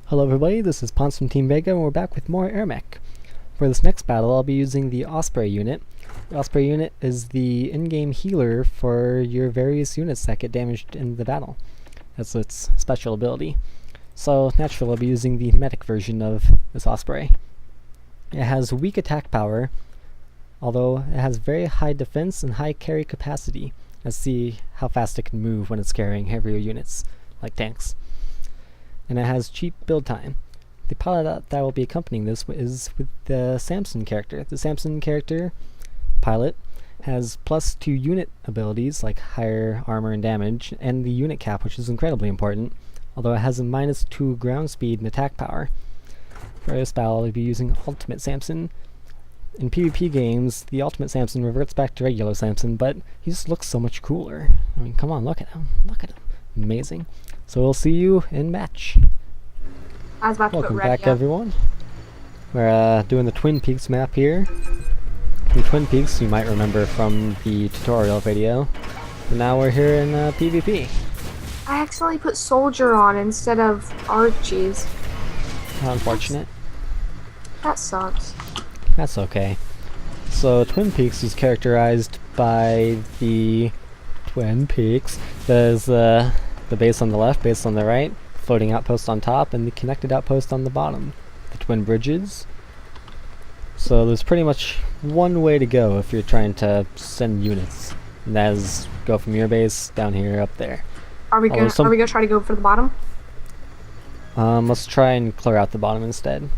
Hello everybody, this is Ponce from Team Vega and we're back with more Airmech. For this next battle I'll be using the Osprey unit. The Osprey unit is the in-game healer for your various units that get damaged in the battle. That's its special ability. So naturally I'll be using the medic version of this Osprey. It has weak attack power, although it has very high defense and high carry capacity. Let's see how fast it can move when it's carrying heavier units, like tanks. And it has cheap build time. The pilot that will be accompanying this is with the Samson character. The Samson character pilot has +2 unit abilities like higher armor and damage, and the unit cap, which is incredibly important, although it has a -2 ground speed and attack power. For this battle I'll be using Ultimate Samson. In PvP games, the Ultimate Samson reverts back to regular Samson, but he just looks so much cooler. I mean, come on, look at him. Look at him. Amazing. So we'll see you in match. I was about to Welcome put ready back, up. everyone. We're doing the Twin Peaks map here. The Twin Peaks you might remember from the tutorial video. But now we're here in PvP. I accidentally put soldier on instead of Archies. How unfortunate. That sucks. That's okay. So Twin Peaks is characterized by the Twin Peaks. There's the base on the left, base on the right, floating outpost on top, and the connected outpost on the bottom. The twin bridges. So there's pretty much one way to go if you're trying to send units, and that is go from your base down here up there. Are we gonna try to go for the bottom? Let's try and clear out the bottom instead.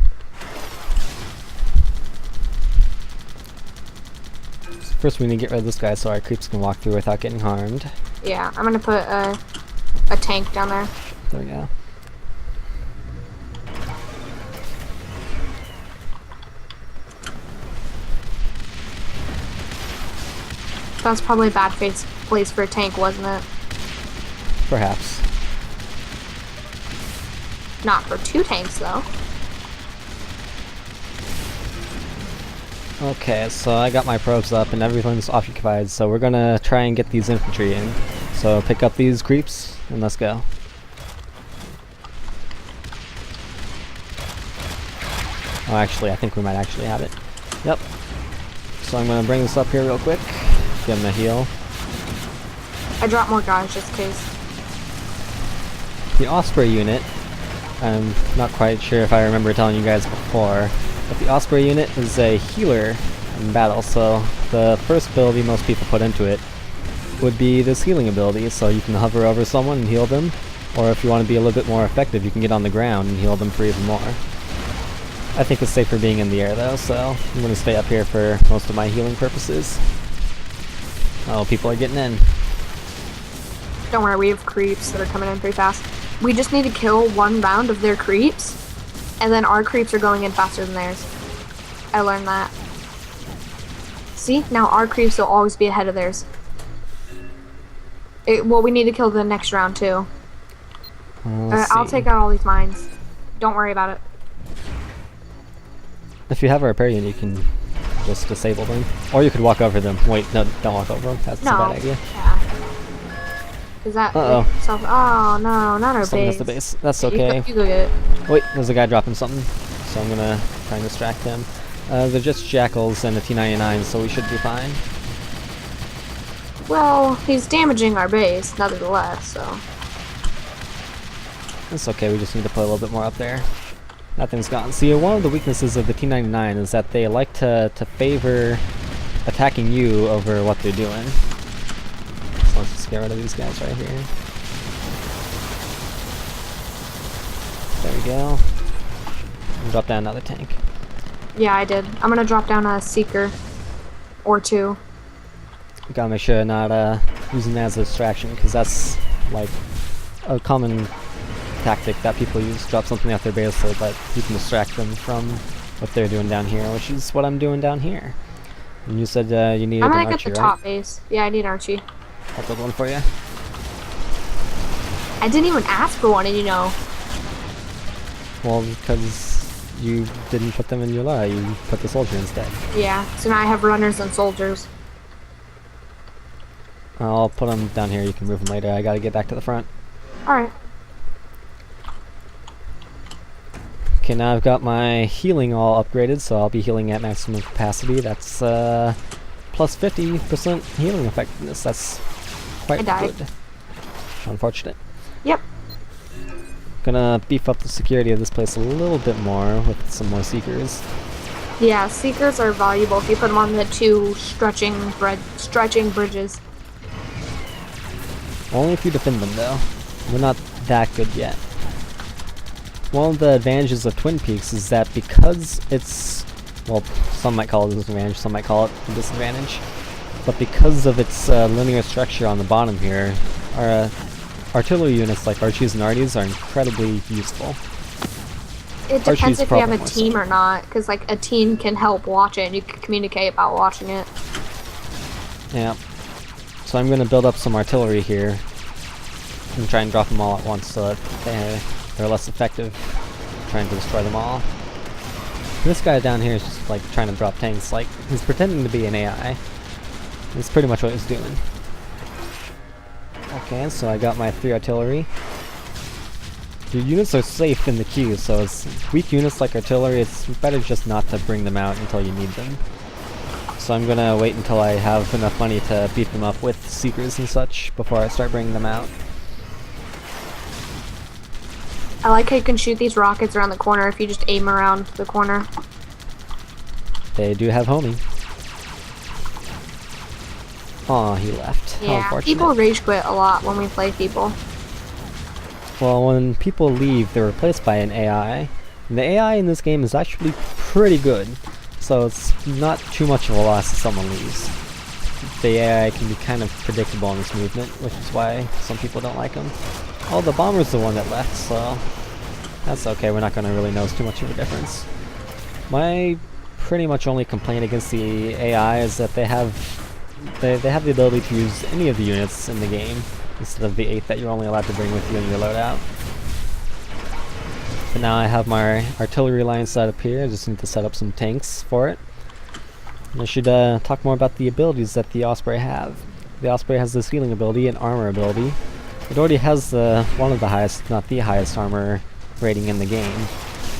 First we need to get rid of this guy so our creeps can walk through without getting harmed. Yeah, I'm gonna put a tank down there. There we go. That's probably a bad place for a tank, wasn't it? Perhaps. Not for 2 tanks, though. Okay, so I got my probes up and everything's occupied, so we're gonna try and get these infantry in. So pick up these creeps and let's go. Oh, actually, I think we might actually have it. Yep. So I'm gonna bring this up here real quick. Give him a heal. I dropped more guys just in case. The Osprey unit, I'm not quite sure if I remember telling you guys before, but the Osprey unit is a healer in battle, so the first ability most people put into it would be this healing ability, so you can hover over someone and heal them, or if you want to be a little bit more effective, you can get on the ground and heal them for even more. I think it's safer being in the air though, so I'm going to stay up here for most of my healing purposes. Oh, people are getting in. Don't worry, we have creeps that are coming in pretty fast. We just need to kill 1 round of their creeps, and then our creeps are going in faster than theirs. I learned that. See? Now our creeps will always be ahead of theirs. Well, we need to kill the next round too. I'll take out all these mines. Don't worry about it. If you have a repair unit, you can just disable them. Or you could walk over them. Wait, no, don't walk over them. That's a bad idea. Yeah. Is that... Uh-oh. Oh, no, not our Someone base. has the base. That's okay. You go get it. Wait, there's a guy dropping something. So I'm gonna try and distract him. They're just jackals and a T-99, so we should be fine. Well, he's damaging our base, nevertheless, so... It's okay, we just need to put a little bit more up there. That thing's gone. See, one of the weaknesses of the T-99 is that they like to favor attacking you over what they're doing. So let's just get rid of these guys right here. There we go. And drop down another tank. Yeah, I did. I'm gonna drop down a Seeker. Or 2. We gotta make sure they're not using that as a distraction, because that's like a common tactic that people use. Drop something off their base so that you can distract them from what they're doing down here, which is what I'm doing down here. And you said you needed an I'm Archie, gonna get the top base. Yeah, I need Archie. I'll build one for you. I didn't even ask for one, and you know. Well, because you didn't put them in your law, you put the soldier instead. Yeah, so now I have runners and soldiers. I'll put them down here, you can move them later. I gotta get back to the front. Alright. Okay, now I've got my healing all upgraded, so I'll be healing at maximum capacity. That's plus 50% healing effectiveness. That's quite good. Unfortunate. Yep. Gonna beef up the security of this place a little bit more with some more seekers. Yeah, seekers are valuable if you put them on the two stretching bridges. Only if you defend them, though. We're not that good yet. One of the advantages of Twin Peaks is that because it's, well, some might call it a disadvantage, some might call it a disadvantage, but because of its linear structure on the bottom here, our artillery units like Archies and Arties are incredibly useful. It depends if you have a team or not, because like a team can help watch it and you can communicate about watching it. Yeah. So I'm going to build up some artillery here and try and drop them all at once so that they're less effective trying to destroy them all. This guy down here is just like trying to drop tanks, like he's pretending to be an AI. That's pretty much what he's doing. Okay, so I got my 3 artillery. Your units are safe in the queue, so it's weak units like artillery, it's better just not to bring them out until you need them. So I'm gonna wait until I have enough money to beat them up with seekers and such before I start bringing them out. I like how you can shoot these rockets around the corner if you just aim around the corner. They do have homing. Aw, he left. Yeah, people rage quit a lot when we play people. Well, when people leave, they're replaced by an AI. And the AI in this game is actually pretty good, so it's not too much of a loss if someone leaves. The AI can be kind of predictable in this movement, which is why some people don't like them. Oh, the bomber's the one that left, so that's okay, we're not going to really notice too much of a difference. My pretty much only complaint against the AI is that they have the ability to use any of the units in the game, instead of the 8 that you're only allowed to bring with you in your loadout. But now I have my artillery line set up here, I just need to set up some tanks for it. And I should talk more about the abilities that the Osprey have. The Osprey has this healing ability and armor ability. It already has one of the highest, if not the highest, armor rating in the game.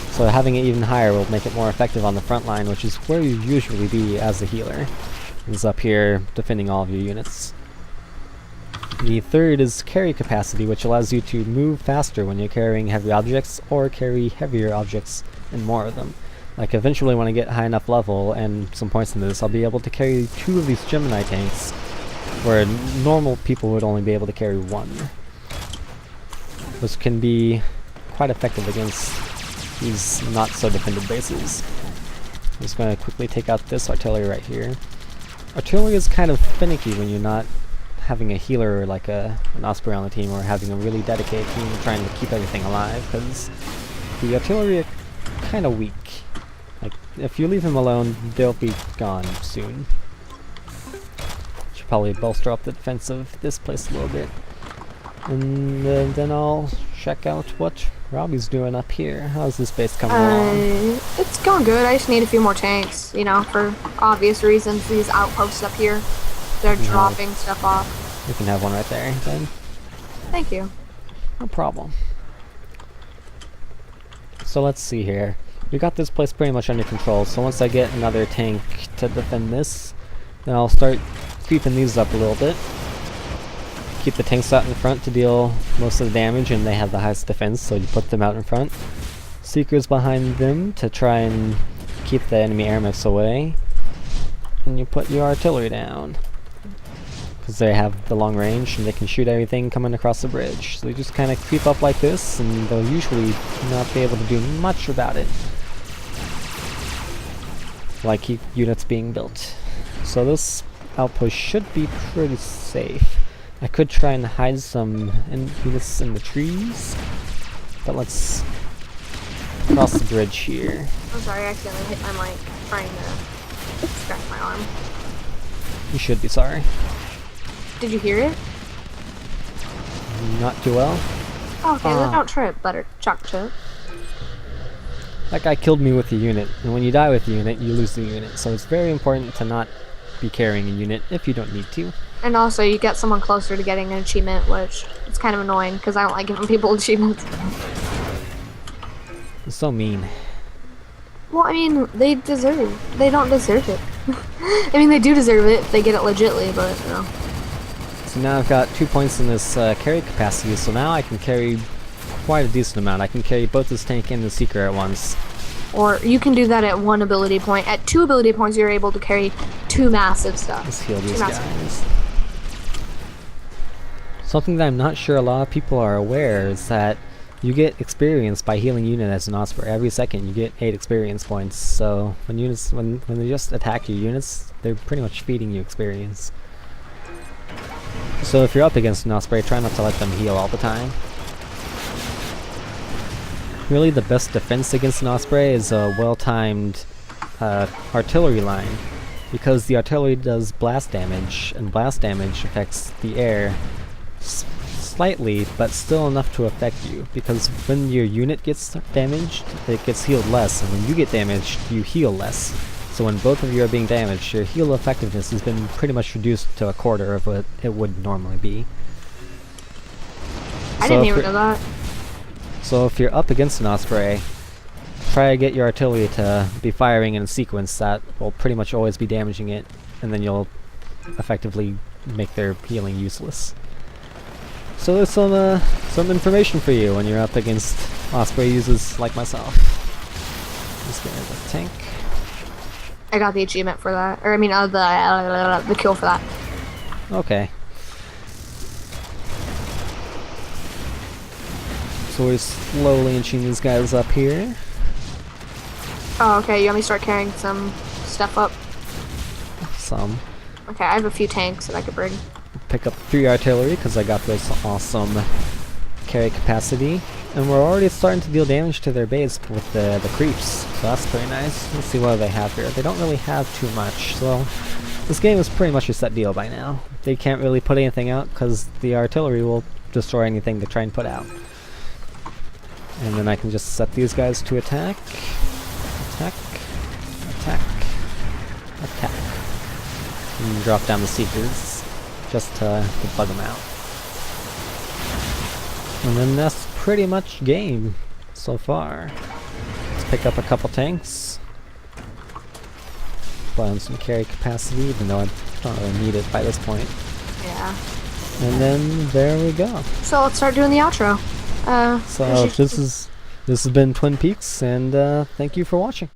So having it even higher will make it more effective on the front line, which is where you usually be as a healer. It's up here defending all of your units. The third is carry capacity, which allows you to move faster when you're carrying heavy objects or carry heavier objects and more of them. Like eventually when I get high enough level and some points in this, I'll be able to carry 2 of these Gemini tanks, where normal people would only be able to carry 1. Which can be quite effective against these not so defended bases. I'm just going to quickly take out this artillery right here. Artillery is kind of finicky when you're not having a healer like an Osprey on the team, or having a really dedicated team trying to keep everything alive, because the artillery are kind of weak. Like, if you leave them alone, they'll be gone soon. Should probably bolster up the defense of this place a little bit. And then I'll check out what Robbie's doing up here. How's this base coming along? It's going good. I just need a few more tanks, you know, for obvious reasons. These outposts up here, they're dropping stuff off. You can have one right there, then. Thank you. No problem. So let's see here. We got this place pretty much under control, so once I get another tank to defend this, then I'll start creeping these up a little bit. Keep the tanks out in front to deal most of the damage, and they have the highest defense, so you put them out in front. Seekers behind them to try and keep the enemy Airmechs away. And you put your artillery down, because they have the long range and they can shoot everything coming across the bridge. So you just kind of creep up like this, and they'll usually not be able to do much about it. Like keep units being built. So this outpost should be pretty safe. I could try and hide some units in the trees, but let's cross the bridge here. I'm sorry, I accidentally hit my mic trying to scratch my arm. You should be sorry. Did you hear it? Not too well. Oh, okay, then don't trip, better chuck chip. That guy killed me with the unit, and when you die with the unit, you lose the unit, so it's very important to not be carrying a unit if you don't need to. And also, you get someone closer to getting an achievement, which is kind of annoying, because I don't like giving people achievements. It's so mean. Well, I mean, they don't deserve it. I mean, they do deserve it if they get it legitly, but, you know. So now I've got 2 points in this carry capacity, so now I can carry quite a decent amount. I can carry both this tank and the Seeker at once. Or you can do that at 1 ability point. At 2 ability points, you're able to carry 2 massive stuff. Let's heal these guys. Something that I'm not sure a lot of people are aware is that you get experience by healing unit as an Osprey. Every second you get 8 experience points. So when they just attack your units, they're pretty much feeding you experience. So if you're up against an Osprey, try not to let them heal all the time. Really the best defense against an Osprey is a well-timed artillery line, because the artillery does blast damage, and blast damage affects the air slightly, but still enough to affect you, because when your unit gets damaged, it gets healed less, and when you get damaged, you heal less. So when both of you are being damaged, your heal effectiveness has been pretty much reduced to a quarter of what it would normally be. I didn't even know that. So if you're up against an Osprey, try to get your artillery to be firing in a sequence that will pretty much always be damaging it, and then you'll effectively make their healing useless. So there's some information for you when you're up against Osprey users like myself. Let's get rid of the tank. I got the achievement for that, or I mean, the kill for that. Okay. So we're slowly inching these guys up here. Oh, okay. You want me to start carrying some stuff up? Some. Okay, I have a few tanks that I could bring. Pick up 3 artillery because I got this awesome carry capacity, and we're already starting to deal damage to their base with the creeps, so that's pretty nice. Let's see what they have here. They don't really have too much, so this game is pretty much a set deal by now. They can't really put anything out because the artillery will destroy anything they try and put out. And then I can just set these guys to attack, attack, attack, attack, and drop down the Seekers just to bug them out. And then that's pretty much game so far. Let's pick up a couple tanks. Put on some carry capacity, even though I don't really need it by this point. Yeah. And then there we go. So let's start doing the outro. So this has been Twin Peaks, and thank you for watching.